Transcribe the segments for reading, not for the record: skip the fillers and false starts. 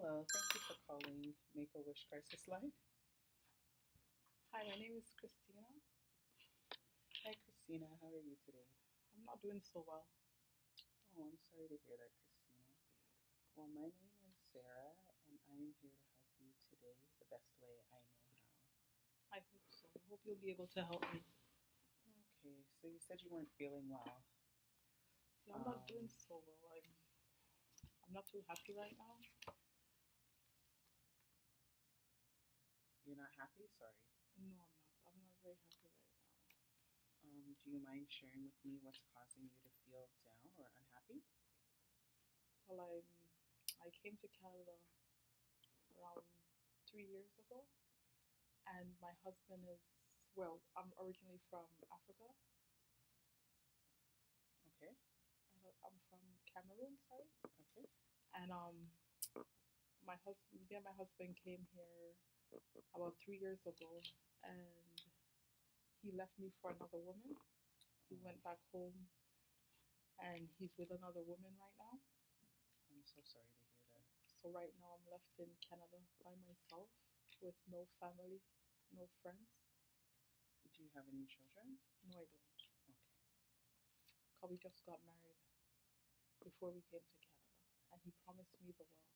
Hello, thank you for calling Make a Wish Crisis Line. Hi, my name is Christina. Hi, Christina. How are you today? I'm not doing so well. Oh, I'm sorry to hear that, Christina. Well, my name is Sarah, and I am here to help you today the best way I know how. I hope so. I hope you'll be able to help me. Okay, so you said you weren't feeling well. Yeah, I'm not doing Um, so well. I'm not too happy right now. you're not happy? Sorry. No, I'm not. I'm not very happy right now. Do you mind sharing with me what's causing you to feel down or unhappy? Well, I came to Canada around 3 years ago, and my husband is well. I'm originally from Africa. Okay, I'm from Cameroon, sorry. okay. And me and my husband came here about 3 years ago, and he left me for another woman. He Oh, went back home and he's with another woman right now. I'm so sorry to hear that. So right now I'm left in Canada by myself with no family, no friends. Do you have any children? No, I don't. Okay, Cause we just got married before we came to Canada, and he promised me the world.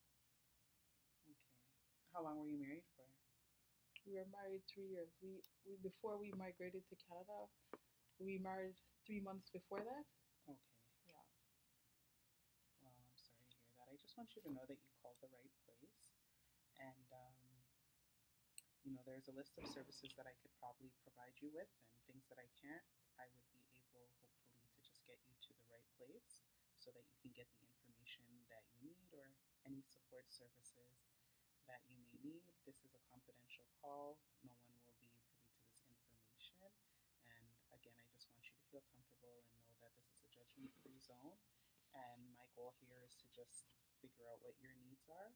okay. How long were you married for? We were married 3 years. We before we migrated to Canada, we married 3 months before that. Okay. Yeah. Well, I'm sorry to hear that. I just want you to know that you called the right place. And, there's a list of services that I could probably provide you with, and things that I can't, I would be able, hopefully, to just get you to the right place so that you can get the information that you need or any support services that you may need. This is a confidential call. No one will be privy to this information. And again, I just want you to feel comfortable and know that this is a judgment free zone. And my goal here is to just figure out what your needs are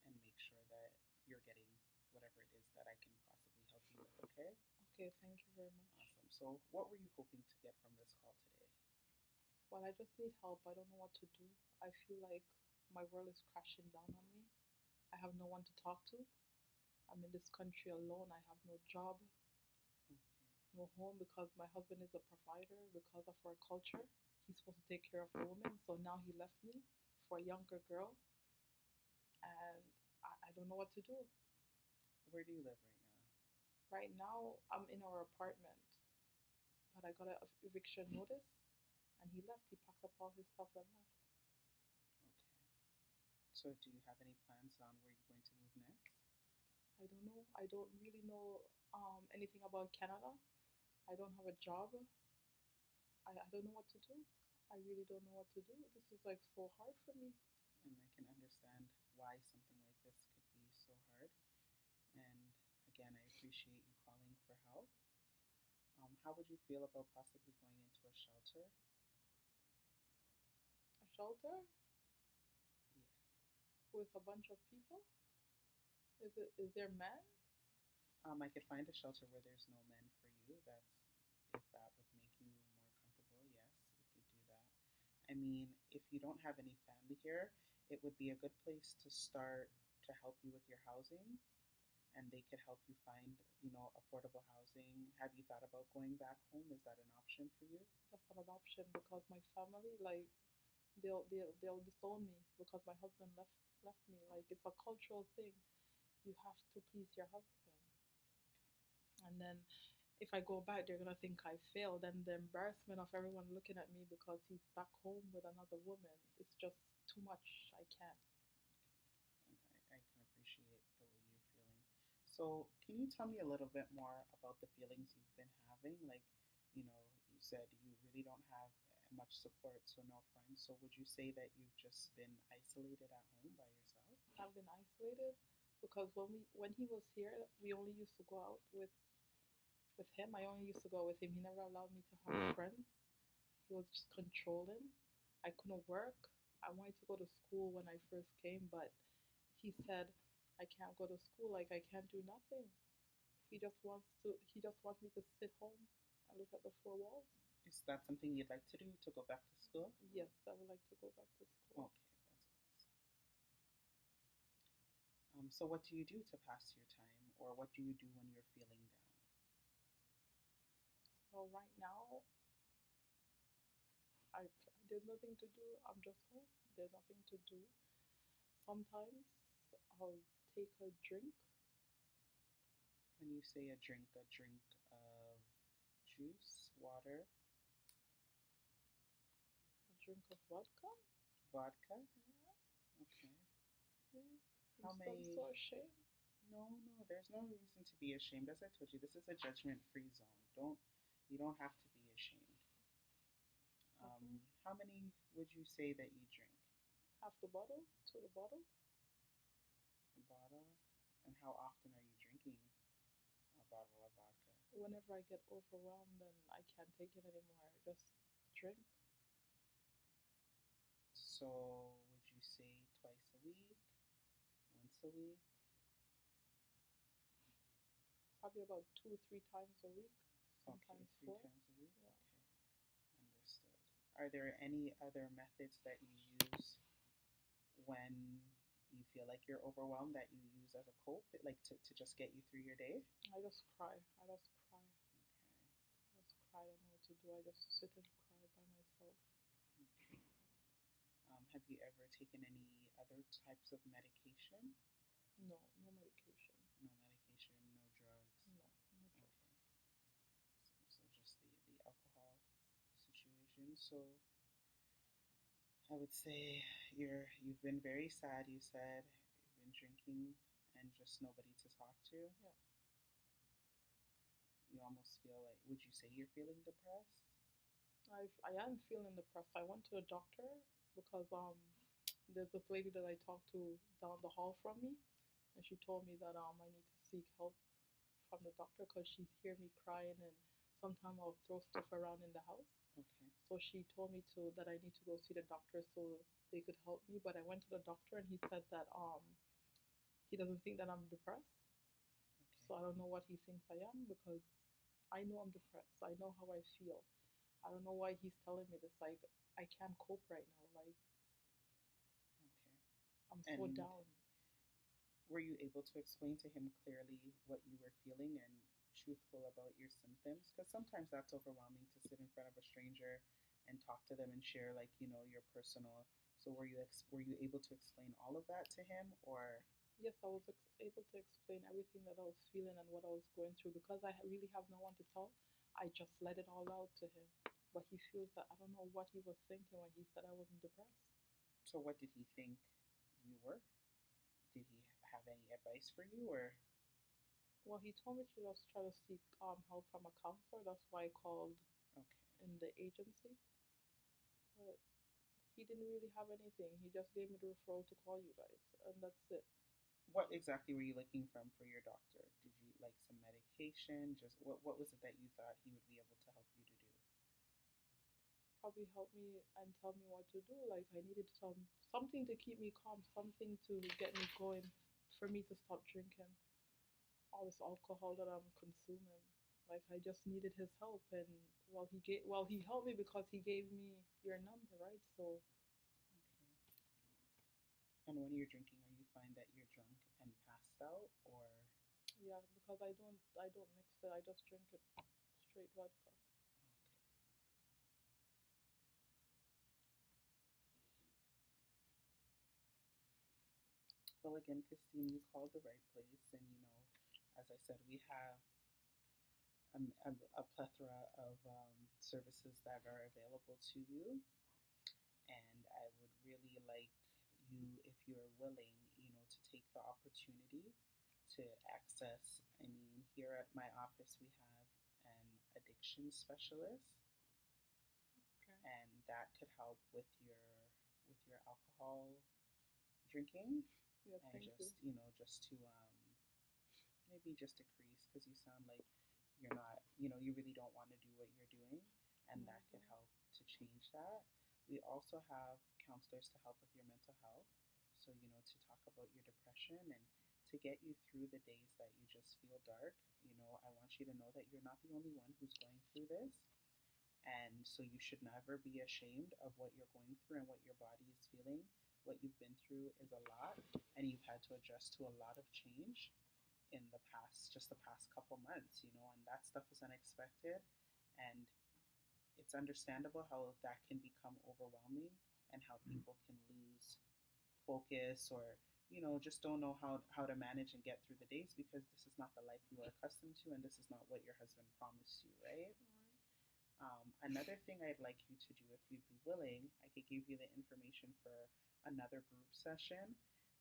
and make sure that you're getting whatever it is that I can possibly help you with, okay? Okay. Thank you very much. Awesome. So, what were you hoping to get from this call today? Well, I just need help. I don't know what to do. I feel like my world is crashing down on me. I have no one to talk to. I'm in this country alone. I have no job, Okay. no home because my husband is a provider because of our culture. He's supposed to take care of the woman. So now he left me for a younger girl, and I don't know what to do. Where do you live right now? Right now, I'm in our apartment, but I got an eviction notice, and he left. He packed up all his stuff and left. Okay. So, do you have any plans on where you're going to move next? I don't know. I don't really know anything about Canada. I don't have a job. I don't know what to do. I really don't know what to do. This is like so hard for me. And I can understand why something like this could be so hard. And again, I appreciate you calling for help. How would you feel about possibly going into a shelter? A shelter Yes. with a bunch of people? Is there men? I could find a shelter where there's no men for you. That's if that would make you more comfortable. Yes, we could do that. I mean, if you don't have any family here, it would be a good place to start to help you with your housing, and they could help you find, affordable housing. Have you thought about going back home? Is that an option for you? That's not an option because my family like they'll disown me because my husband left me. Like it's a cultural thing. You have to please your husband. And then if I go back, they're gonna think I failed. And the embarrassment of everyone looking at me because he's back home with another woman, it's just too much. I can't. And I can appreciate the way you're feeling. So, can you tell me a little bit more about the feelings you've been having? Like, you said you really don't have much support, so no friends. So, would you say that you've just been isolated at home by yourself? I've been isolated because when he was here, we only used to go out with him. I only used to go with him. He never allowed me to have friends. He was just controlling. I couldn't work. I wanted to go to school when I first came, but he said I can't go to school. Like I can't do nothing. He just wants me to sit home and look at the four walls. Is that something you'd like to do to go back to school? Yes, I would like to go back to school. Okay, that's awesome. So what do you do to pass your time, or what do you do when you're feeling down? Well, right now, there's nothing to do. I'm just home. There's nothing to do. Sometimes I'll take a drink, When you say a drink of juice, water, a drink of vodka. vodka. Yeah, Okay. yeah. How I'm many? so ashamed. No, no, there's no reason to be ashamed. As I told you, this is a judgment-free zone. You don't have to be ashamed. Okay. How many would you say that you drink? Half the bottle to the bottle. A bottle? And how often are you drinking a bottle of vodka? Whenever I get overwhelmed and I can't take it anymore, I just drink. So, would you say twice a week, once a week? Probably about 2, 3 times a week. Okay, Sometimes three four. times a week? Yeah. Okay, understood. Are there any other methods that you use when you feel like you're overwhelmed that you use as a cope, like to just get you through your day? I just cry. I just cry. Okay. I just cry. I don't know what to do. I just sit and cry by myself. Okay. Have you ever taken any other types of medication? No, no medication. No medication, no drugs. No, no drugs. Okay. So just the alcohol situation. So I would say you've been very sad. You said you've been drinking and just nobody to talk to. Yeah. You almost feel like, would you say you're feeling depressed? I am feeling depressed. I went to the doctor because there's this lady that I talked to down the hall from me, and she told me that I need to seek help from the doctor because she's hear me crying and sometimes I'll throw stuff around in the house. Okay. So she told me to that I need to go see the doctor so they could help me. But I went to the doctor and he said that he doesn't think that I'm depressed. So I Okay. don't know what he thinks I am because I know I'm depressed. I know how I feel. I don't know why he's telling me this. Like I can't cope right now. Like Okay. I'm so And down. were you able to explain to him clearly what you were feeling and truthful about your symptoms? Because sometimes that's overwhelming to sit in front of a stranger and talk to them and share, like, your personal. So were you able to explain all of that to him, or? Yes, I was able to explain everything that I was feeling and what I was going through because I really have no one to tell. I just let it all out to him. But he feels that I don't know what he was thinking when he said I wasn't depressed. So what did he think you were? Did he have any advice for you, or? Well, he told me to just try to seek help from a counselor. That's why I called Okay. in the agency. But he didn't really have anything. He just gave me the referral to call you guys, and that's it. What exactly were you looking from for your doctor? Did you like some medication? Just what was it that you thought he would be able to help you to do? Probably help me and tell me what to do. Like I needed something to keep me calm, something to get me going, for me to stop drinking all this alcohol that I'm consuming. Like I just needed his help, and he helped me because he gave me your number, right? So Okay. And when you're drinking, are you find that you're drunk and passed out, or? yeah, because I don't mix it. I just drink it straight vodka. Okay. Well, again, Christine, you called the right place, and as I said, we have a plethora of services that are available to you, and I would really like you, if you're willing, to take the opportunity to access. I mean, here at my office, we have an addiction specialist, Okay. and that could help with your alcohol drinking, Yeah, and thank you. just to maybe just decrease, because you sound like you're not, you really don't want to do what you're doing, and that could Hmm. help to change that. We also have counselors to help with your mental health. So, to talk about your depression and to get you through the days that you just feel dark. I want you to know that you're not the only one who's going through this. And so you should never be ashamed of what you're going through and what your body is feeling. what you've been through is a lot, and you've had to adjust to a lot of change in the past couple months, and that stuff is unexpected, and it's understandable how that can become overwhelming and how people can lose focus or just don't know how to manage and get through the days because this is not the life you are accustomed to and this is not what your husband promised you, right? Another thing I'd like you to do, if you'd be willing, I could give you the information for another group session.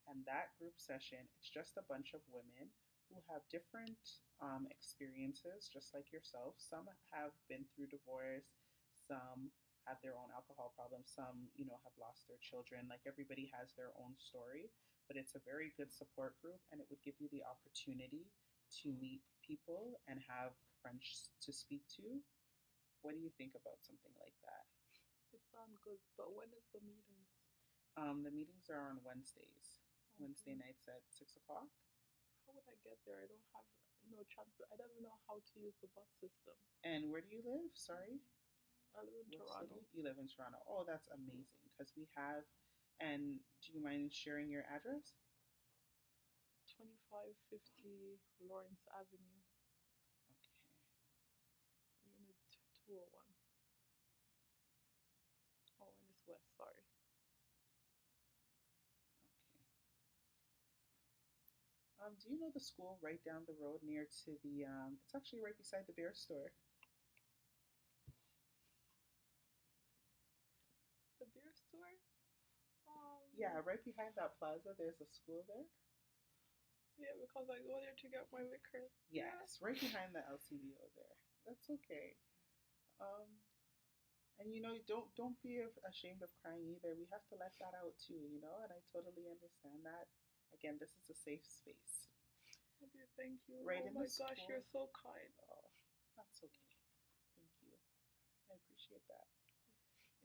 And that group session, it's just a bunch of women who have different experiences, just like yourself. Some have been through divorce, some have their own alcohol problems, some, have lost their children. Like everybody has their own story, but it's a very good support group and it would give you the opportunity to meet people and have friends to speak to. What do you think about something like that? It sounds good, but when is the meetings? The meetings are on Wednesdays. Okay. Wednesday nights at 6 o'clock. How would I get there? I don't have no transport. I don't even know how to use the bus system. And where do you live? Sorry? I live in Toronto. City? You live in Toronto. Oh, that's amazing because we have. And do you mind sharing your address? 2550 Lawrence Avenue. Okay. Unit 201. Oh, and it's west, sorry. Okay. Do you know the school right down the road near to the, it's actually right beside the bear store. The beer store? Yeah, right behind that plaza, there's a school there. Yeah, because I go there to get my liquor. Yes, yeah. Right behind the LCBO there. That's okay. And don't be ashamed of crying either. We have to let that out too, and I totally understand that. Again, this is a safe space. Okay, thank you. Right oh in my the gosh, school. You're so kind. Oh, that's okay. Thank you. I appreciate that.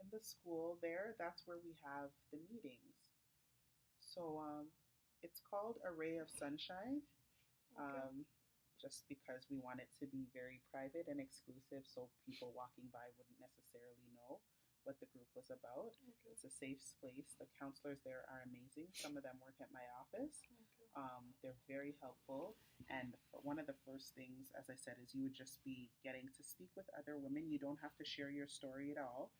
In the school there, that's where we have the meetings. So it's called A Ray of Sunshine. Okay. Just because we want it to be very private and exclusive so people walking by wouldn't necessarily know what the group was about. Okay. It's a safe space. The counselors there are amazing. Some of them work at my office. Okay. They're very helpful. And one of the first things, as I said, is you would just be getting to speak with other women. You don't have to share your story at all.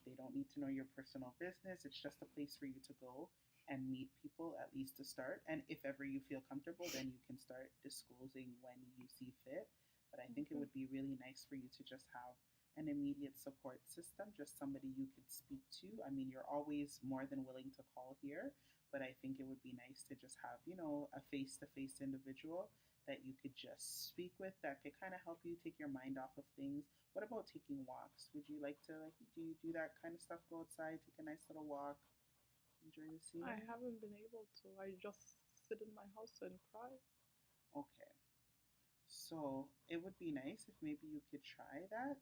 They don't need to know your personal business. It's just a place for you to go and meet people, at least to start. And if ever you feel comfortable, then you can start disclosing when you see fit. But I think it would be really nice for you to just have an immediate support system, just somebody you could speak to. I mean, you're always more than willing to call here, but I think it would be nice to just have, a face-to-face individual that you could just speak with that could kind of help you take your mind off of things. What about taking walks? Would you like to, do you do that kind of stuff? Go outside, take a nice little walk? Enjoy the scenery? I haven't been able to. I just sit in my house and cry. Okay. So it would be nice if maybe you could try that,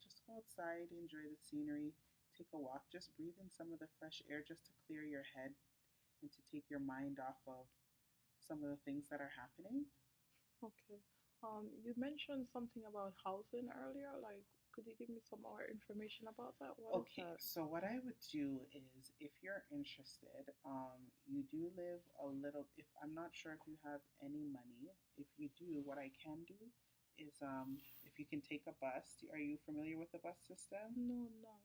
just go outside, enjoy the scenery, take a walk, just breathe in some of the fresh air just to clear your head and to take your mind off of some of the things that are happening. Okay. You mentioned something about housing earlier. Like, could you give me some more information about that? What is that? So what I would do is, if you're interested, you do live a little. If I'm not sure if you have any money, if you do, what I can do is, if you can take a bus. Are you familiar with the bus system? No, I'm not.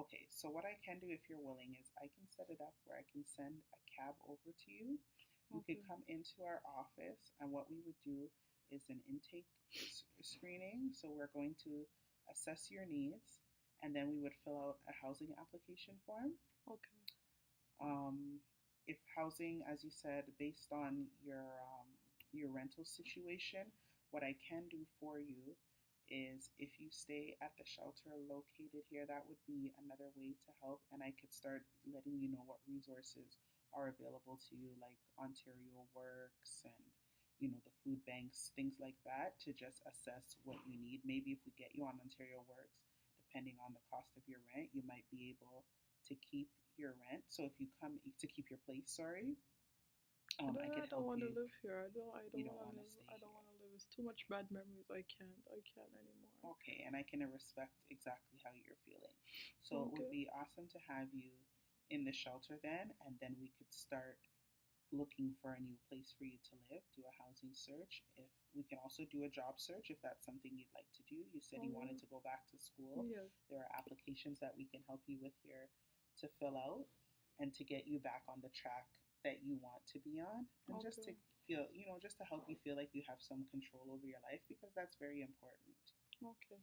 Okay, so what I can do if you're willing is I can set it up where I can send a cab over to you. You could come into our office, and what we would do is an intake screening. So we're going to assess your needs, and then we would fill out a housing application form. Okay. If housing, as you said, based on your rental situation, what I can do for you is if you stay at the shelter located here, that would be another way to help, and I could start letting you know what resources are available to you, like Ontario Works and the food banks, things like that, to just assess what you need. Maybe if we get you on Ontario Works, depending on the cost of your rent, you might be able to keep your rent. So if you come to keep your place, sorry, I don't want to live here. I don't want to live. I don't want to live. It's too much bad memories. I can't anymore. Okay, and I can respect exactly how you're feeling. So it would be awesome to have you in the shelter then, and then we could start looking for a new place for you to live, do a housing search. If we can also do a job search if that's something you'd like to do. You said Oh, you yeah. wanted to go back to school. Yes. There are applications that we can help you with here to fill out and to get you back on the track that you want to be on, and just to Okay. feel, just to help you feel like you have some control over your life, because that's very important. Okay.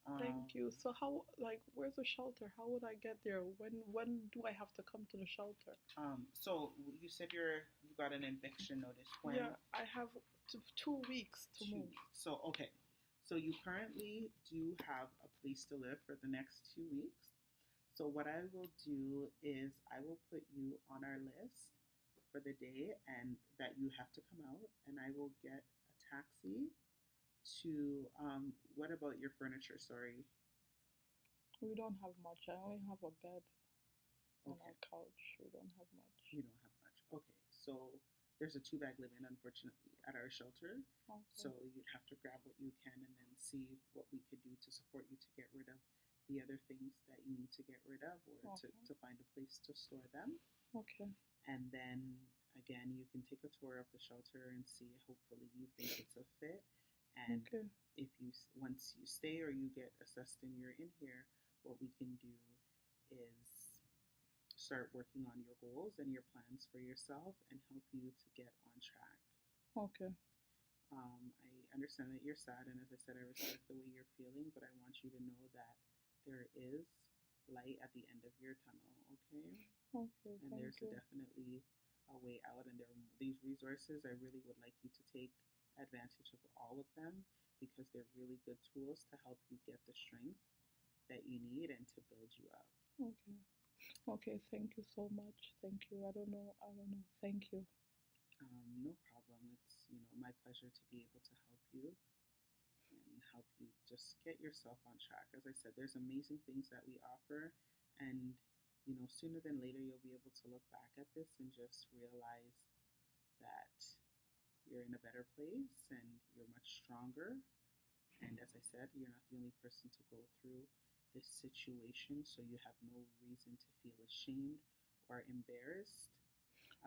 Um, Thank you. So how, like, where's the shelter? How would I get there? When do I have to come to the shelter? so you said you got an eviction notice when? Yeah, I have 2 weeks to 2 move. weeks. So okay, so you currently do have a place to live for the next 2 weeks. So what I will do is I will put you on our list for the day and that you have to come out, and I will get a taxi to what about your furniture? Sorry. We don't have much. I only have a bed and Okay. a couch. We don't have much. You don't have much. Okay. So there's a two-bag limit, unfortunately, at our shelter. Okay. So you'd have to grab what you can and then see what we could do to support you to get rid of the other things that you need to get rid of, or Okay. to find a place to store them. Okay. And then again, you can take a tour of the shelter and see, hopefully you think it's a fit. And Okay. if you once you stay or you get assessed and you're in here, what we can do is start working on your goals and your plans for yourself and help you to get on track. Okay. I understand that you're sad, and as I said, I respect the way you're feeling, but I want you to know that there is light at the end of your tunnel, okay? Okay. And Thank there's you. definitely a way out, and there are these resources. I really would like you to take advantage of all of them, because they're really good tools to help you get the strength that you need and to build you up. Okay. Okay. Thank you so much. Thank you. I don't know. I don't know. Thank you. No problem. It's my pleasure to be able to help you and help you just get yourself on track. As I said, there's amazing things that we offer, and sooner than later you'll be able to look back at this and just realize that you're in a better place and you're much stronger. And as I said, you're not the only person to go through this situation, so you have no reason to feel ashamed or embarrassed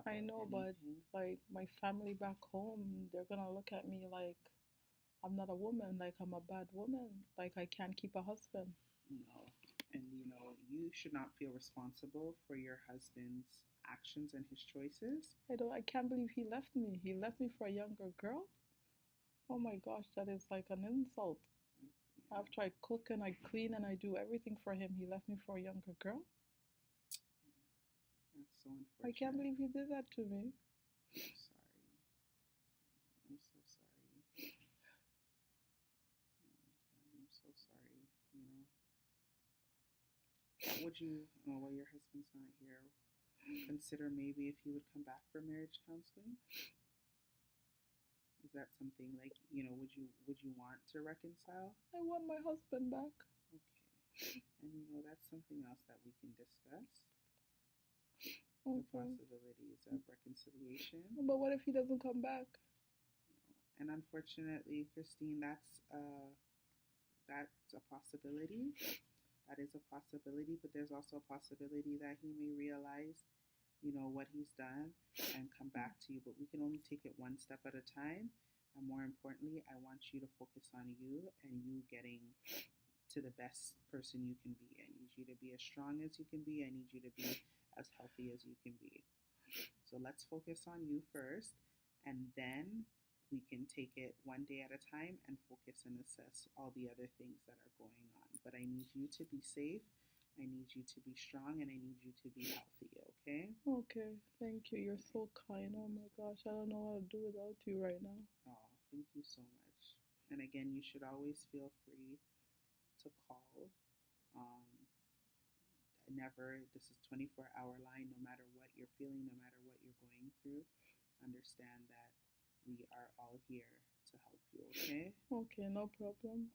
I about know, but anything. like my family back home, they're gonna look at me like I'm not a woman, like I'm a bad woman, like I can't keep a husband. No. And you should not feel responsible for your husband's actions and his choices. I can't believe he left me. He left me for a younger girl. Oh my gosh, that is like an insult. Yeah, After I cook and I clean and I do everything for him, he left me for a younger girl. that's so I can't unfortunate. believe he did that to me. I'm sorry. I'm so sorry. I'm so sorry. Would you, while your husband's not here, consider maybe if he would come back for marriage counseling? Is that something like, would you want to reconcile? I want my husband back. Okay. And that's something else that we can discuss. The Okay. possibilities of reconciliation. But what if he doesn't come back? And unfortunately, Christine, that's a possibility. That is a possibility, but there's also a possibility that he may realize, what he's done and come back to you. But we can only take it one step at a time. And more importantly, I want you to focus on you and you getting to the best person you can be. I need you to be as strong as you can be. I need you to be as healthy as you can be. So let's focus on you first, and then we can take it one day at a time and focus and assess all the other things that are going on. But I need you to be safe, I need you to be strong, and I need you to be healthy, okay? Okay, thank you. You're so kind. Oh my gosh, I don't know what to do without you right now. Oh, thank you so much. And again, you should always feel free to call. Um, this is 24-hour line, no matter what you're feeling, no matter what you're going through. Understand that we are all here to help you, okay? Okay, no problem.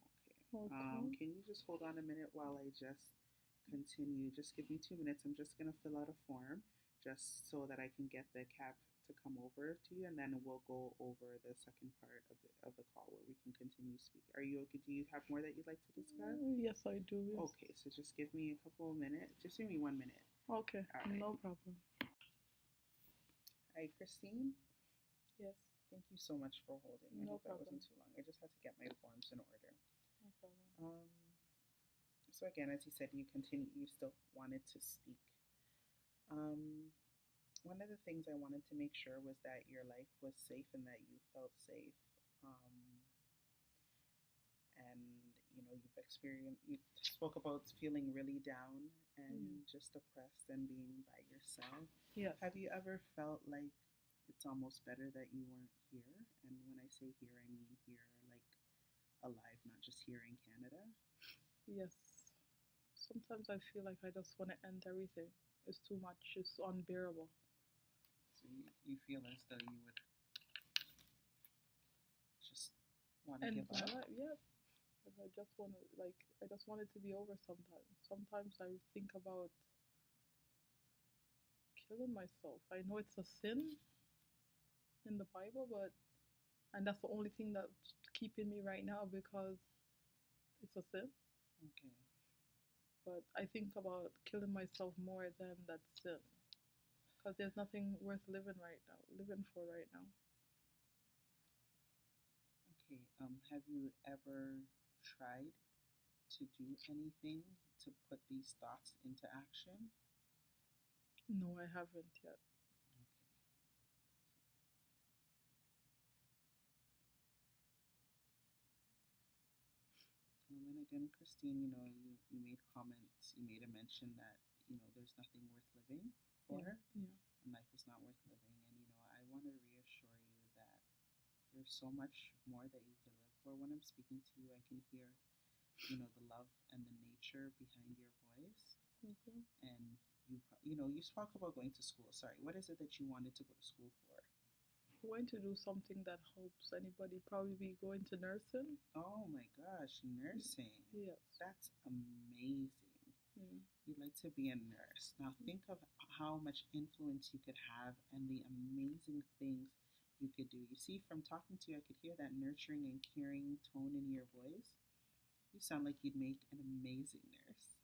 Okay. Okay. Can you just hold on a minute while I just continue? Just give me 2 minutes. I'm just going to fill out a form just so that I can get the cab to come over to you, and then we'll go over the second part of the call where we can continue speaking. Are you okay? Do you have more that you'd like to discuss? Yes, I do. Yes. Okay, so just give me a couple of minutes. Just give me 1 minute, Okay, All right. no problem. Hi, Christine. Yes, Thank you so much for holding. I no hope that problem. wasn't too long. I just had to get my forms in order. No problem. So again, as you said, you still wanted to speak. Um, One of the things I wanted to make sure was that your life was safe and that you felt safe. Um, and you spoke about feeling really down and just depressed and being by yourself. Yes. Have you ever felt like it's almost better that you weren't here? And when I say here, I mean here, like alive, not just here in Canada. Yes. Sometimes I feel like I just want to end everything. It's too much. It's unbearable. So you feel as though you would just want to And give my up? life, yeah. Like, I just want it to be over sometimes. Sometimes I think about killing myself. I know it's a sin in the Bible, and that's the only thing that's keeping me right now because it's a sin. Okay. But I think about killing myself more than that sin because there's nothing worth living for right now. Okay. Have you ever tried to do anything to put these thoughts into action? No, I haven't yet. Okay. And again, Christine, you made comments, you made a mention that, there's nothing worth living for, Yeah, yeah. and life is not worth living. And, I want to reassure you that there's so much more that you can live for. When I'm speaking to you, I can hear, the love and the nature behind your voice. Okay. And you spoke about going to school. Sorry, what is it that you wanted to go to school for? Going to do something that helps anybody, probably be going to nursing. Oh my gosh, nursing. Yes. That's amazing. Mm. You'd like to be a nurse. Now think of how much influence you could have and the amazing things you could do. You see, from talking to you, I could hear that nurturing and caring tone in your voice. You sound like you'd make an amazing nurse.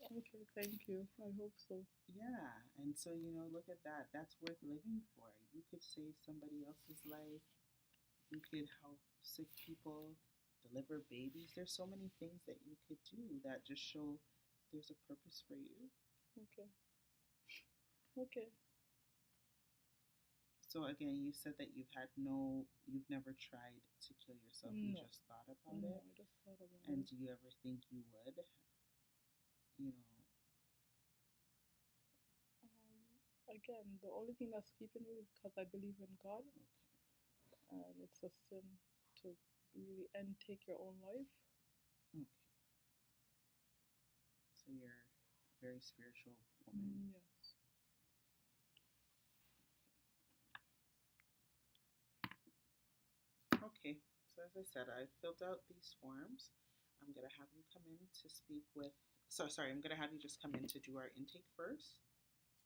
Okay, thank you. I hope so. Yeah, and so, look at that. That's worth living for. You could save somebody else's life. You could help sick people, deliver babies. There's so many things that you could do that just show there's a purpose for you. Okay. Okay. So again, you said that you've never tried to kill yourself. You No. just thought about No, it. I just thought about And it. do you ever think you would? You know, Again, the only thing that's keeping me is because I believe in God, okay. and it's a sin to really take your own life. Okay. So you're a very spiritual woman. Yes. Okay. So as I said, I filled out these forms. I'm gonna have you come in to speak with. So sorry, I'm gonna have you just come in to do our intake first.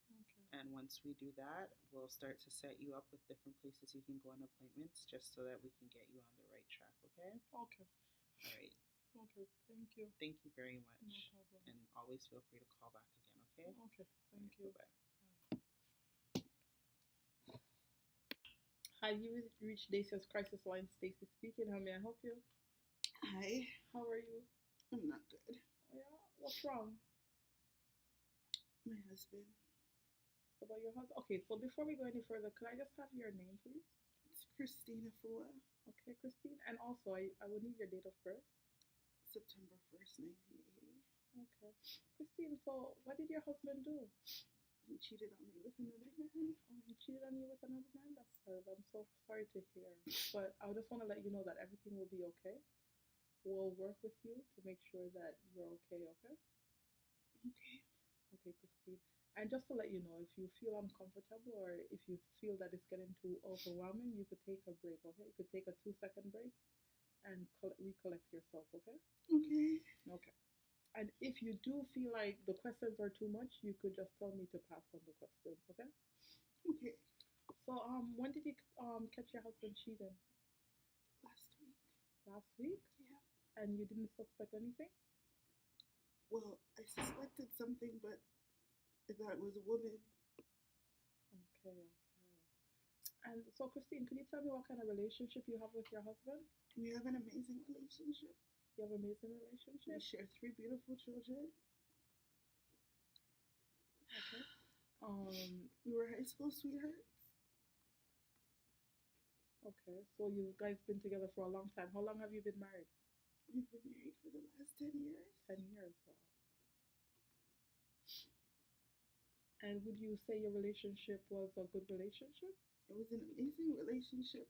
Okay. And once we do that, we'll start to set you up with different places you can go on appointments just so that we can get you on the right track, okay? Okay. All right. Okay. Thank you. Thank you very No much. problem. And always feel free to call back again, okay? Okay. Thank All you. right, bye-bye. Hi, you reached Dacia's crisis line. Stacy speaking. How may I help you? Hi. How are you? I'm not good. Yeah. What's wrong? My husband. About your husband? Okay. So before we go any further, could I just have your name, please? It's Christina Fua. Okay, Christine. And also, I would need your date of birth. September 1st, 1980. Okay. Christine, so what did your husband do? He cheated on me with another man. Oh, he cheated on you with another man? That's sad. I'm so sorry to hear. But I just want to let you know that everything will be okay. We'll work with you to make sure that you're okay, okay? Okay. Okay, Christine. And just to let you know, if you feel uncomfortable or if you feel that it's getting too overwhelming, you could take a break, okay? You could take a 2-second break and recollect yourself, okay? Okay. Okay. And if you do feel like the questions are too much, you could just tell me to pass on the questions, okay? Okay. So, when did you catch your husband cheating? Last week. Last week? Yeah. And you didn't suspect anything? Well, I suspected something, but I thought it was a woman. Okay, okay. And so, Christine, could you tell me what kind of relationship you have with your husband? We have an amazing relationship. You have an amazing We relationship? share 3 beautiful children. Okay. We were high school sweethearts. Okay. So you guys been together for a long time. How long have you been married? We've been married for the last 10 years. 10 years. Wow. And would you say your relationship was a good relationship? It was an amazing relationship.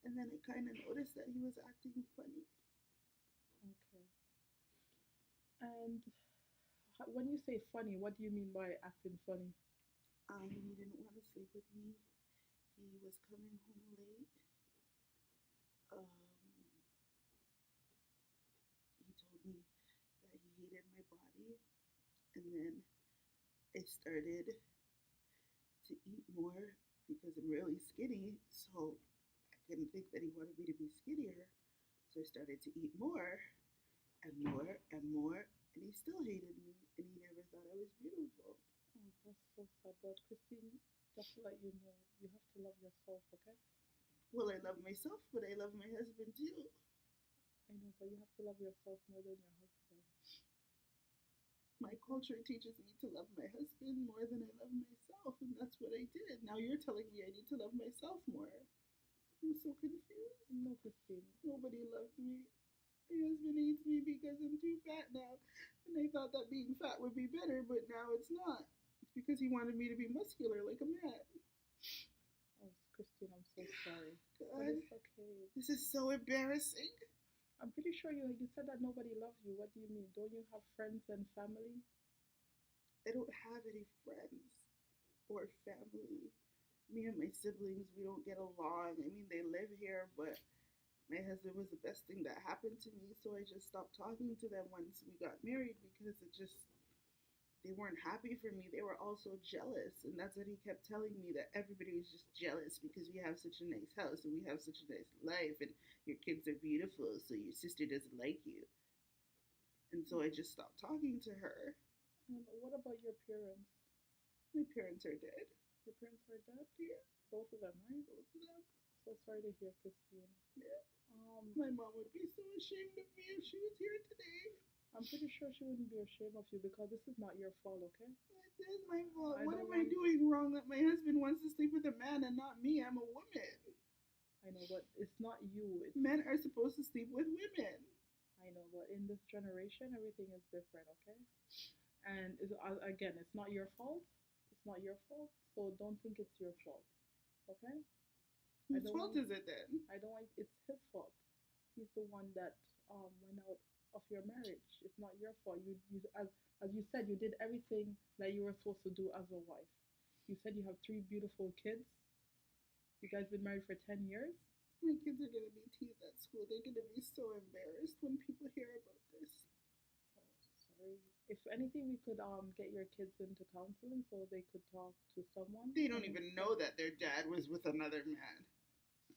And then I kind of noticed that he was acting funny. Okay. And when you say funny, what do you mean by acting funny? He didn't want to sleep with me. He was coming home late. Um, he told me that he hated my body. And then I started to eat more because I'm really skinny. So I couldn't think that he wanted me to be skinnier. So I started to eat more and more and more. And he still hated me. And he never thought I was beautiful. Oh, that's so sad. But Christine, just to let you know, you have to love yourself, okay? Well, I love myself, but I love my husband too. I know, but you have to love yourself more than your husband. My culture teaches me to love my husband more than I love myself, and that's what I did. Now you're telling me I need to love myself more. I'm so confused. No, Christine. Nobody loves me. My husband hates me because I'm too fat now, and I thought that being fat would be better, but now it's not. It's because he wanted me to be muscular like a man. Oh, Christine, I'm so sorry. But God, it's okay. this is so embarrassing. I'm pretty sure you said that nobody loves you. What do you mean? Don't you have friends and family? I don't have any friends or family. Me and my siblings, we don't get along. I mean, they live here, but my husband was the best thing that happened to me, so I just stopped talking to them once we got married because they weren't happy for me. They were also jealous, and that's what he kept telling me, that everybody was just jealous because we have such a nice house and we have such a nice life, and your kids are beautiful, so your sister doesn't like you. And so I just stopped talking to her. And what about your parents? My parents are dead. Your parents are dead? Yeah, Both of them, right? both of them. So sorry to hear, Christine. Yeah. Um, My mom would be so ashamed of me if she was here today. I'm pretty sure she wouldn't be ashamed of you because this is not your fault, okay? It is my fault. I What don't am I want- doing wrong that my husband wants to sleep with a man and not me? I'm a woman. I know, but it's not you. It's, Men are supposed to sleep with women. I know, but in this generation, everything is different, okay? And again, it's not your fault. It's not your fault. So don't think it's your fault, okay? Whose don't fault want- is it then? I don't want. It's his fault. He's the one that went out of your marriage. It's not your fault. You as you said, you did everything that you were supposed to do as a wife. You said you have 3 beautiful kids. You guys been married for 10 years. My kids are going to be teased at school. They're going to be so embarrassed when people hear about this. Oh, sorry. If anything, we could get your kids into counseling so they could talk to someone. They don't even know that their dad was with another man.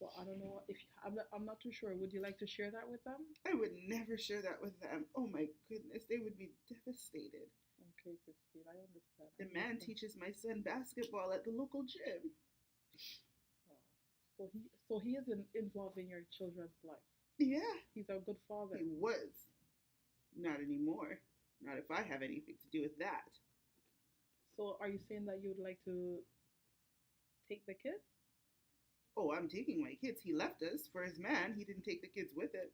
So I don't know if I'm not too sure. Would you like to share that with them? I would never share that with them. Oh my goodness, they would be devastated. Okay, Christine, I understand. The man teaches my son basketball at the local gym. Wow. So he is involved in your children's life. Yeah, He's a good father. he was. Not anymore. Not if I have anything to do with that. So are you saying that you would like to take the kids? Oh, I'm taking my kids. He left us for his man. He didn't take the kids with him.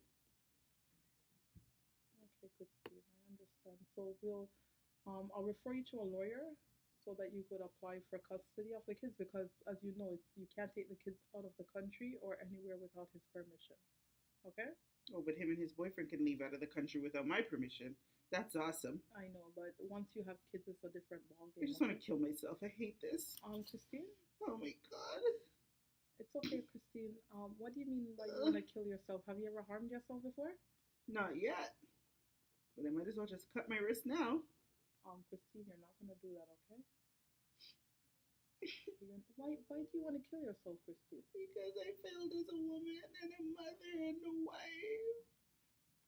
Okay, Christine, I understand. So I'll refer you to a lawyer so that you could apply for custody of the kids because, as you know, you can't take the kids out of the country or anywhere without his permission. Okay? Oh, but him and his boyfriend can leave out of the country without my permission. That's awesome. I know, but once you have kids, it's a different ballgame. I just want to kill myself. I hate this. Christine? Oh my god. It's okay, Christine. What do you mean by you want to kill yourself? Have you ever harmed yourself before? Not yet. But I might as well just cut my wrist now. Christine, you're not gonna do that, okay? Why do you want to kill yourself, Christine? Because I failed as a woman and a mother and a wife.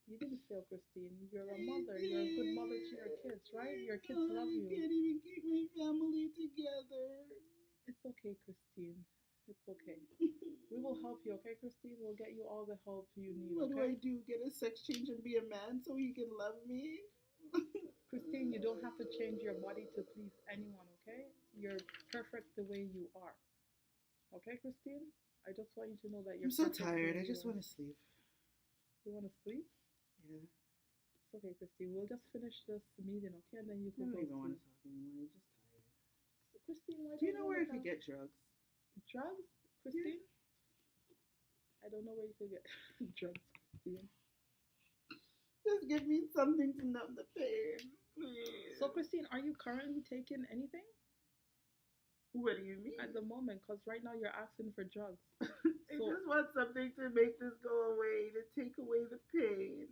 You didn't fail, Christine. You're a mother. You're a good mother to your kids, right? Your kids love I you. can't even keep my family together. It's okay, Christine. It's okay. We will help you, okay, Christine? We'll get you all the help you need, What do I okay? do? Get a sex change and be a man so he can love me? Christine, you don't have to change your body to please anyone, okay? You're perfect the way you are. Okay, Christine? I just want you to know that I'm you're so perfect the tired. way I you just are. want to sleep. You want to sleep? Yeah. It's okay, Christine. We'll just finish this meeting, okay? And then you I can don't go even want sleep. to talk anymore. I'm just tired. So, Christine, why Do you don't know you where I look could out? get drugs? Drugs? Christine? I don't know where you could get drugs, Christine. Just give me something to numb the pain, please. So, Christine, are you currently taking anything What do you mean? at the moment? Because right now you're asking for drugs. I So- just want something to make this go away, to take away the pain.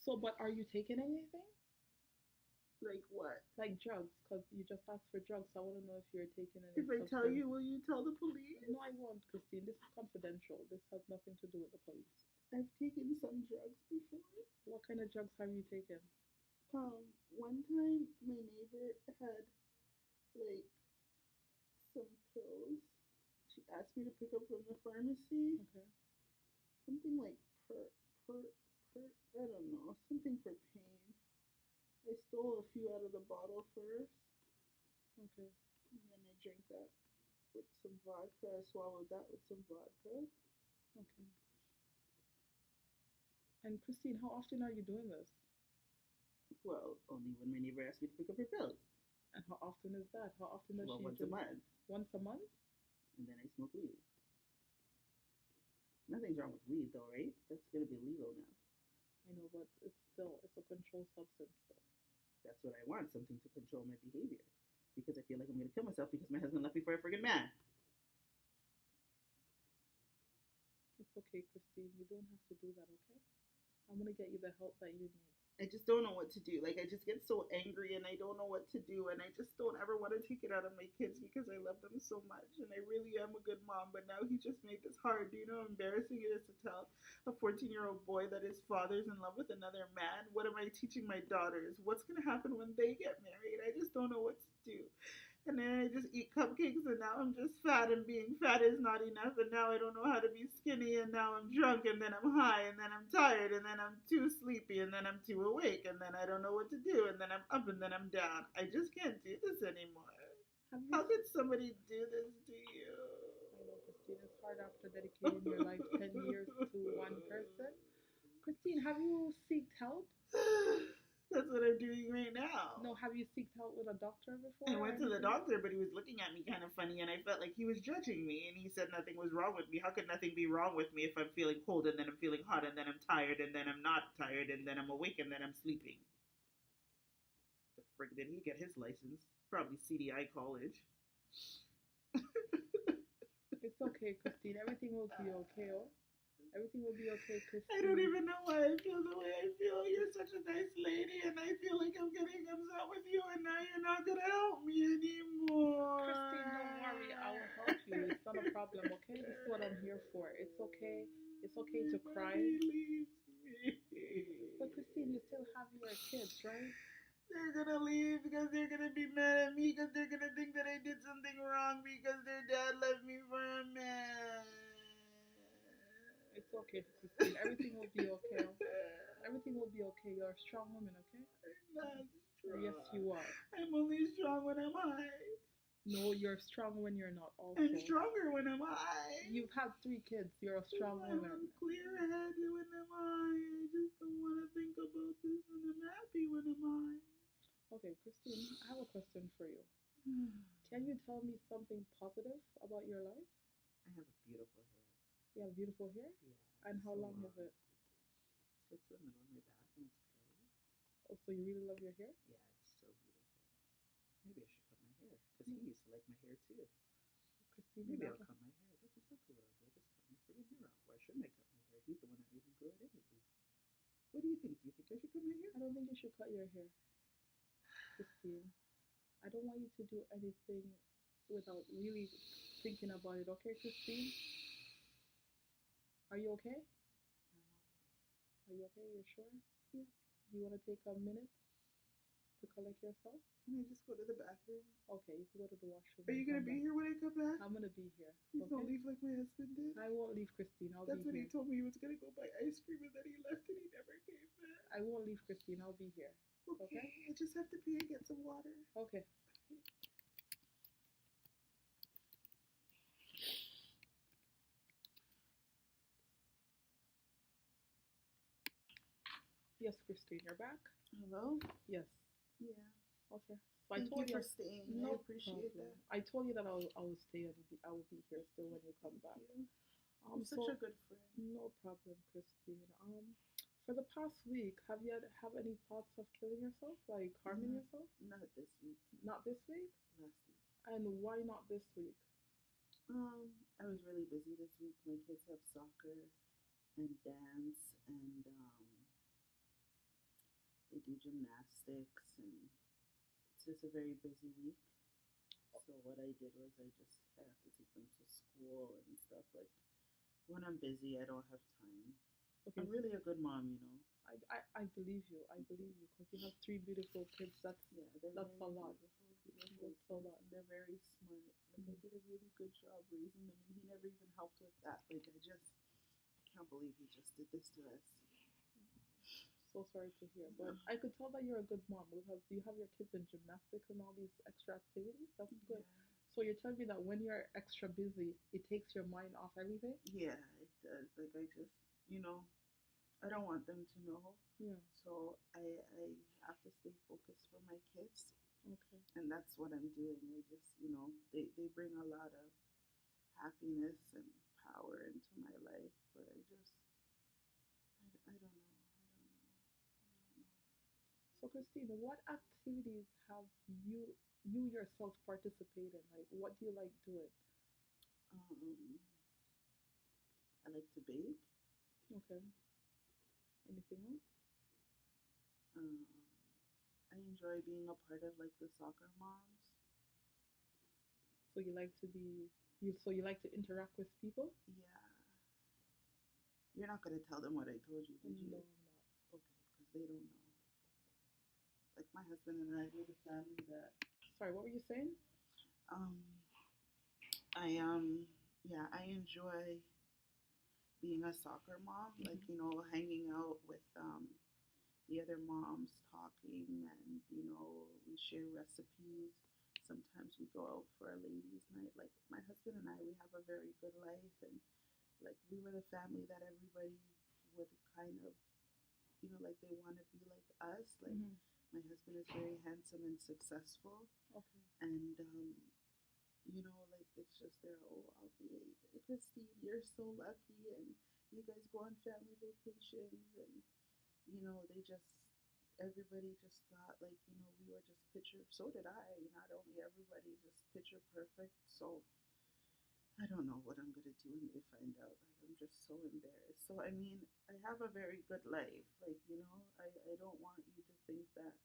So, but are you taking anything? Like what? Like drugs? Because you just asked for drugs. So I want to know if you're taking any If I tell substance. you, will you tell the police? No, I won't, Christine. This is confidential. This has nothing to do with the police. I've taken some drugs before. What kind of drugs have you taken? One time my neighbor had like some pills. She asked me to pick up from the pharmacy. Okay. Something like per, I don't know, something for pain. I stole a few out of the bottle first, Okay. and then I drank that with some vodka. I swallowed that with some vodka. Okay. And Christine, how often are you doing this? Well, only when my neighbor asked me to pick up her pills. And how often is that? How often does Well, she once do? a month, Once a month? and then I smoke weed. Nothing's wrong with weed, though, right? That's gonna be legal now. I know, but it's a controlled substance still. That's what I want, something to control my behavior. Because I feel like I'm gonna kill myself because my husband left me for a friggin' man. It's okay, Christine. You don't have to do that, okay? I'm gonna get you the help that you need. I just don't know what to do. Like, I just get so angry and I don't know what to do. And I just don't ever want to take it out of my kids because I love them so much. And I really am a good mom. But now he just made this hard. Do you know how embarrassing it is to tell a 14-year-old boy that his father's in love with another man? What am I teaching my daughters? What's going to happen when they get married? I just don't know what to do. And then I just eat cupcakes, and now I'm just fat, and being fat is not enough, and now I don't know how to be skinny, and now I'm drunk, and then I'm high, and then I'm tired, and then I'm too sleepy, and then I'm too awake, and then I don't know what to do, and then I'm up, and then I'm down. I just can't do this anymore. How could somebody do this to you? I know, Christine. It's hard after dedicating your life 10 years to one person. Christine, have you sought help? That's what I'm doing right now. No, have you sought help with a doctor before? I went to the anything? doctor, but he was looking at me kind of funny, and I felt like he was judging me. And he said nothing was wrong with me. How could nothing be wrong with me if I'm feeling cold, and then I'm feeling hot, and then I'm tired, and then I'm not tired, and then I'm awake, and then I'm sleeping? The frig did he get his license? Probably CDI college. It's okay, Christine. Everything will be okay. Oh? Everything will be okay, Christine. I don't even know why I feel the way I feel. You're such a nice lady, and I feel like I'm getting upset with you, and now you're not gonna help me anymore. Christine, don't worry. I will help you. It's not a problem, okay? This is what I'm here for. It's okay. It's okay to cry. But Christine, you still have your kids, right? They're gonna leave because they're gonna be mad at me because they're gonna think that I did something wrong because their dad left me for a man. It's okay, Christine. Everything will be okay. Everything will be okay. You're a strong woman, okay? I'm not strong. Yes, you are. I'm only strong when I'm high. No, you're strong when you're not. Also, I'm stronger when I'm high. You've had 3 kids. You're a strong I'm woman. clear-headed when I'm high. I just don't want to think about this, and I'm happy when I'm high. Okay, Christine, I have a question for you. Can you tell me something positive about your life? I have a beautiful hair. You have beautiful hair? Yeah. And how so long is it? It's like to the middle of my back, and it's curly. Oh, so you really love your hair? Yeah, it's so beautiful. Maybe I should cut my hair, because he used to like my hair too. Christine, Maybe you I'll love cut my hair. That's exactly what I'll do. I'll just cut my friggin' hair off. Why shouldn't I cut my hair? He's the one that made me grow it anyways. What do you think? Do you think I should cut my hair? I don't think you should cut your hair, Christine. I don't want you to do anything without really thinking about it, okay, Christine? Are you okay? I'm okay. Are you okay? You're sure? Yeah. Do you want to take a minute to collect yourself? Can I just go to the bathroom? Okay, you can go to the washroom. Are you gonna be here when I come back? I'm gonna be here. Please okay? don't leave like my husband did. I won't leave, Christine. I'll That's be when here. he told me he was gonna go buy ice cream and then he left and he never came back. I won't leave, Christine. I'll be here. Okay. I just have to pee and get some water. Okay. Yes, Christine, you're back? Hello? Yes. Yeah. Okay. So I Thank told you for staying. No I appreciate problem. that. I told you that I will stay and I will be here still when you come back. You. You're such a good friend. No problem, Christine. For the past week, have you have any thoughts of killing yourself, like harming yourself? Not this week. Not this week? Last week. And why not this week? I was really busy this week. My kids have soccer and dance and they do gymnastics and it's just a very busy week. So what I did was I have to take them to school and stuff. Like when I'm busy, I don't have time. Okay. I'm really a good mom, you know. I believe you. I believe you because you have 3 beautiful kids. That's a lot. Beautiful that's a lot. And they're very smart. Like I did a really good job raising them, and he never even helped with that. Like I can't believe he just did this to us. So sorry to hear, but I could tell that you're a good mom because you have your kids in gymnastics and all these extra activities. That's good. So you're telling me that when you're extra busy, it takes your mind off everything? Yeah, it does. Like I just, I don't want them to know. Yeah. So I have to stay focused for my kids. Okay. And that's what I'm doing. They just, they bring a lot of happiness and power into my life. But I don't know. So Christine, what activities have you yourself participate in? Like, what do you like doing? I like to bake. Okay. Anything else? I enjoy being a part of like the soccer moms. So you like to be so you like to interact with people? Yeah. You're not gonna tell them what I told you, did you? No, I'm not. Okay, because they don't know. Like my husband and I, we're the family that. Sorry, what were you saying? I enjoy being a soccer mom. Mm-hmm. Like hanging out with the other moms, talking, and we share recipes. Sometimes we go out for a ladies' night. Like my husband and I, we have a very good life, and like we were the family that everybody would kind of, like they want to be like us. Like my husband is very handsome and successful. Okay. And like it's just I'll be Christine, you're so lucky, and you guys go on family vacations, and everybody just thought like we were just picture. So did I. Not only everybody just picture perfect. So I don't know what I'm gonna do when they find out. Like I'm just so embarrassed. So I mean, I have a very good life. Like I don't want you to think that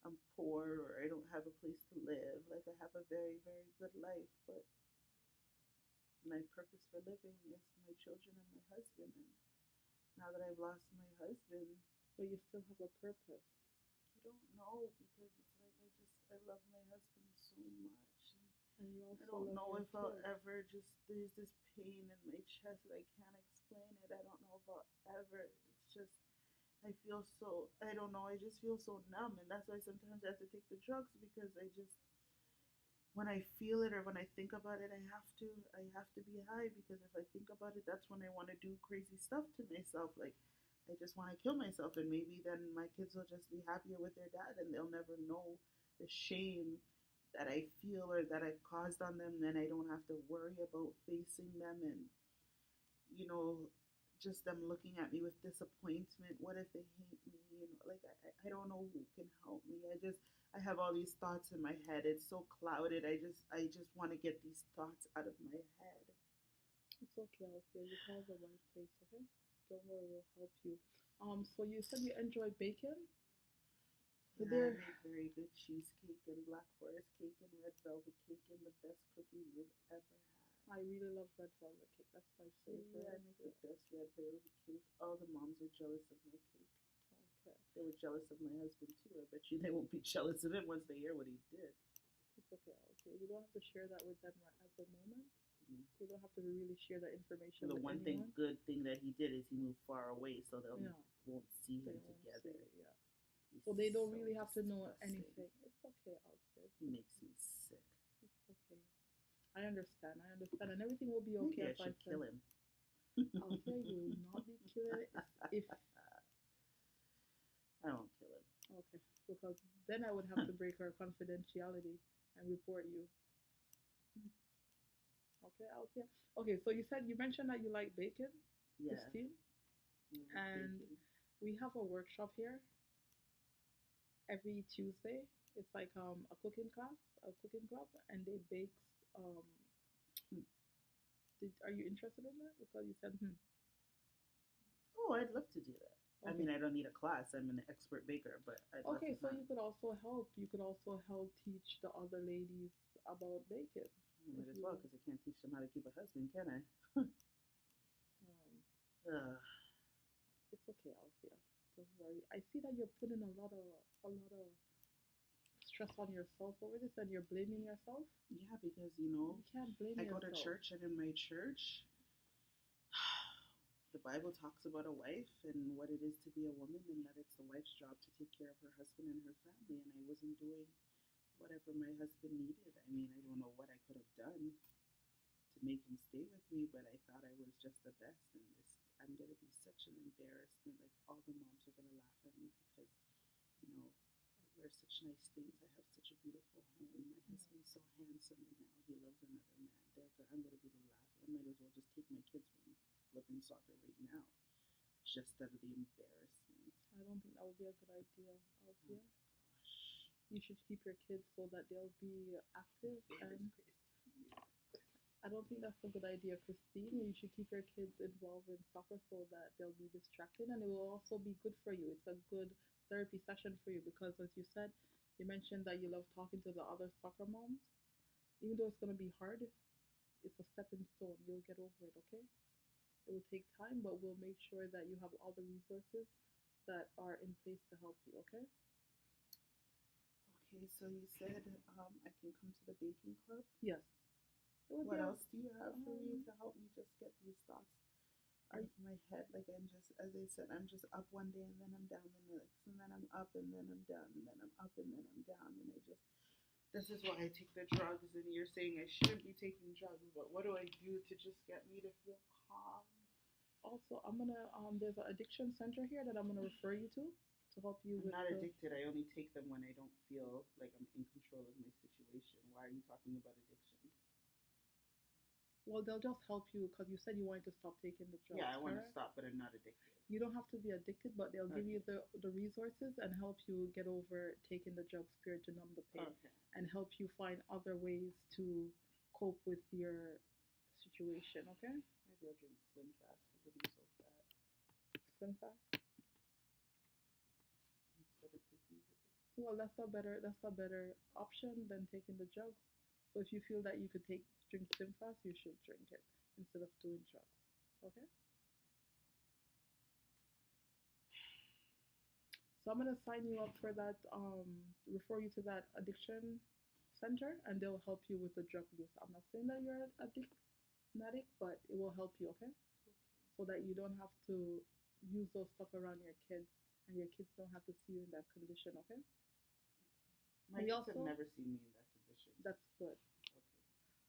I'm poor or I don't have a place to live. Like I have a very, very good life, but my purpose for living is my children and my husband. And now that I've lost my husband, but you still have a purpose. I don't know because it's like I love my husband so much. And you also I don't know if I'll kids. ever there's this pain in my chest that I can't explain it. I don't know if I'll ever. It's just I feel so, I don't know, I just feel so numb. And that's why sometimes I have to take the drugs because when I feel it or when I think about it, I have to be high because if I think about it, that's when I want to do crazy stuff to myself. Like, I just want to kill myself. And maybe then my kids will just be happier with their dad and they'll never know the shame that I feel or that I've caused on them. Then I don't have to worry about facing them and, just them looking at me with disappointment. What if they hate me? Like I don't know who can help me. I have all these thoughts in my head. It's so clouded. I just want to get these thoughts out of my head. It's okay, Althea. You called the right place, okay? Don't worry, we'll help you. So you said you enjoy bacon? Yeah, I make very good cheesecake and Black Forest cake and red velvet cake and the best cookies you've ever had. I really love red velvet cake. That's my See, I favorite. make the Yeah. best red velvet cake. All the moms are jealous of my cake. Okay. They were jealous of my husband too. I bet you they won't be jealous of him once they hear what he did. It's okay. Okay. You don't have to share that with them right at the moment. Yeah. You don't have to really share that information The with one anyone. good thing that he did is he moved far away, so they Yeah. won't see They him won't together. see it, yeah. He's So they don't so really have to know disgusting. anything. It's okay, Alfie. He makes me sick. It's okay. I understand. I understand, and everything will be Maybe okay. I should kill him. Alfie, you will not be killing if I won't kill him. okay, because then I would have to break our confidentiality and report you. Okay, Alfie. Okay, so you mentioned that you like bacon, Yeah. Christine, and Bacon. we have a workshop here every Tuesday. It's like a cooking class, a cooking club, and they bake. Um, are you interested in that? Because you said, Oh, I'd love to do that. I Okay. mean, I don't need a class. I'm an expert baker, but I'd love Okay, to so learn. you could also help. You could also help teach the other ladies about bacon. I might if as you- well, because I can't teach them how to keep a husband, can I? Um, Ugh. it's okay, Althea. Don't worry. I see that you're putting a lot of stress on yourself over this, and you're blaming yourself. Yeah, because you know, You can't blame I go yourself. to church, and in my church, the Bible talks about a wife and what it is to be a woman, and that it's the wife's job to take care of her husband and her family. And I wasn't doing whatever my husband needed. I mean, I don't know what I could have done to make him stay with me, but I thought I was just the best. And I'm gonna be such an embarrassment. Like all the moms are gonna laugh at me because, you know, I wear such nice things. I have such a beautiful home. My husband's so handsome, and now he loves another man. I'm gonna be the laughing. I might as well just take my kids from flipping soccer right now, just out of the embarrassment. I don't think that would be a good idea, Althea. Oh gosh. You should keep your kids so that they'll be active, and I don't think that's a good idea, Christine. You should keep your kids involved in soccer so that they'll be distracted, and it will also be good for you. It's a good therapy session for you because, as you said, you mentioned that you love talking to the other soccer moms. Even though it's going to be hard, it's a stepping stone. You'll get over it, okay? It will take time, but we'll make sure that you have all the resources that are in place to help you, okay? Okay, so you said I can come to the baking club. Yes. It would What be a- else do you have for me to help me just get these thoughts out of my head? Like I'm just, as I said, I'm just up one day and then I'm down the next, and then I'm up and then I'm down and then I'm up and then I'm down, and this is why I take the drugs. And you're saying I shouldn't be taking drugs, but what do I do to just get me to feel calm? Also, I'm gonna there's an addiction center here that I'm gonna refer you to help you I'm with not the, addicted. I only take them when I don't feel like I'm in control of my situation. Why are you talking about addictions? well, they'll just help you because you said you wanted to stop taking the drugs. Yeah, I want to correct? stop, but I'm not addicted. You don't have to be addicted, but they'll give you Okay. the resources and help you get over taking the drugs period to numb the pain Okay. and help you find other ways to cope with your situation, okay? Maybe I'll drink Slim Fast because I'm so fat Slim fast. instead of taking drugs. Well, that's a better option than taking the drugs. So if you feel that you could drink Slim fast, you should drink it instead of doing drugs. Okay? So I'm gonna sign you up for that, refer you to that addiction center, and they'll help you with the drug use. I'm not saying that you're an addict, but it will help you, okay? So that you don't have to use those stuff around your kids, and your kids don't have to see you in that condition, okay? My We kids have also- never seen me in that condition. That's good.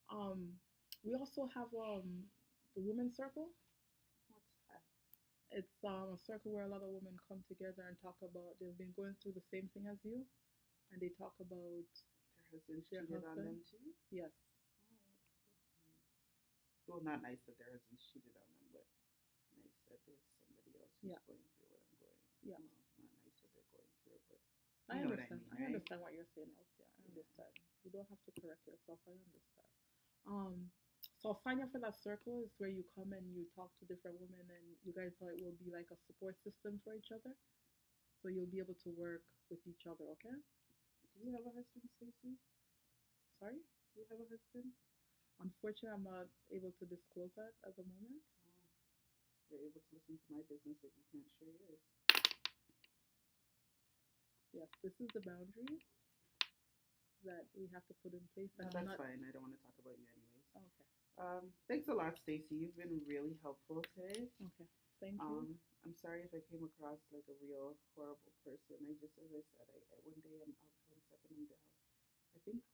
Okay. We also have the women's circle. What's that? It's a circle where a lot of women come together and talk about they've been going through the same thing as you, and they talk about Their husbands Their cheated on them husband? too? yes, Oh, that's nice. Well, not nice that their husbands cheated on them, but nice that there's somebody else who's Yeah. going through what I'm going. Yeah. Well, not nice that they're going through it, but I you know what I understand. mean, I right? understand what you're saying, Alfie. I understand. You don't have to correct yourself. I understand. So sign up for that circle is where you come and you talk to different women, and you guys will be like a support system for each other. So you'll be able to work with each other. Okay? Do you have a husband, Stacy? Sorry. Do you have a husband? Unfortunately, I'm not able to disclose that at the moment. Oh, you're able to listen to my business, but you can't share yours. Yes, this is the boundaries that we have to put in place. No, And that's I'm not. fine. I don't want to talk about you anyways. Okay. Thanks a lot, Stacy. You've been really helpful today. Okay. Thank you. I'm sorry if I came across like a real horrible person. I just, as I said, one day I'm up, one second I'm down. I think,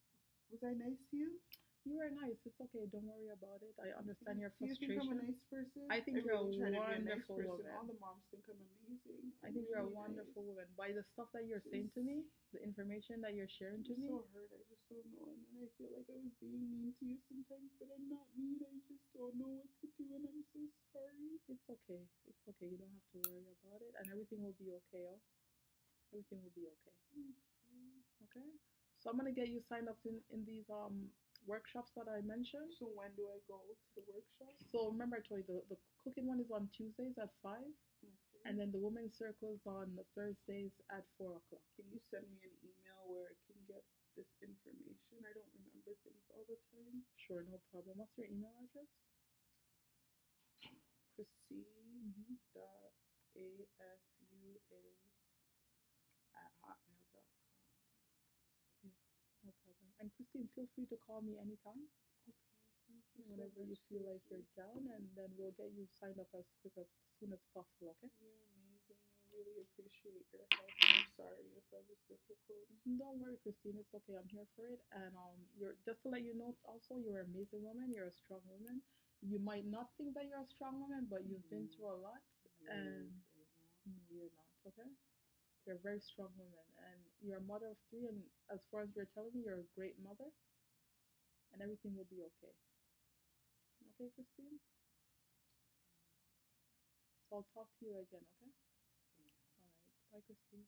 was I nice to you? You are nice. It's okay. Don't worry about it. I understand your Do you think I'm a frustration. nice person? I think you're really a try to be a nice wonderful person. woman. All the moms think I'm amazing. I think you're a really wonderful nice. woman. By the stuff that you're saying to me, the information that you're sharing to I'm me, so hurt. I just don't know. And then I feel like I was being mean to you sometimes, but I'm not mean. I just don't know what to do, and I'm so sorry. it's okay. It's okay. You don't have to worry about it, and everything will be okay. Oh, everything will be okay. Okay. So I'm gonna get you signed up in these workshops that I mentioned. So when do I go to the workshop? So remember I told you the cooking one is on Tuesdays at 5, Okay. and then the women's circle is on Thursdays at 4 o'clock. Can you send me an email where I can get this information? I don't remember things all the time. Sure, no problem. What's your email address? Chrissy.afua@hotmail.com. Okay, no problem. And Christine, feel free to call me anytime. Okay, thank you. Whenever so you much, feel like Stacy. you're down, and then we'll get you signed up as soon as possible. Okay? You're amazing. I really appreciate your help. And I'm sorry if I was difficult. Don't worry, Christine. It's okay. I'm here for it. And you're just to let you know. Also, you're an amazing woman. You're a strong woman. You might not think that you're a strong woman, but you've been through a lot. I'm And really weak right now. no, you're not. Okay? You're a very strong woman, and you're a mother of 3. And as far as you're telling me, you're a great mother, and everything will be okay. Okay, Christine. So I'll talk to you again. Okay? Yeah. All right. Bye, Christine.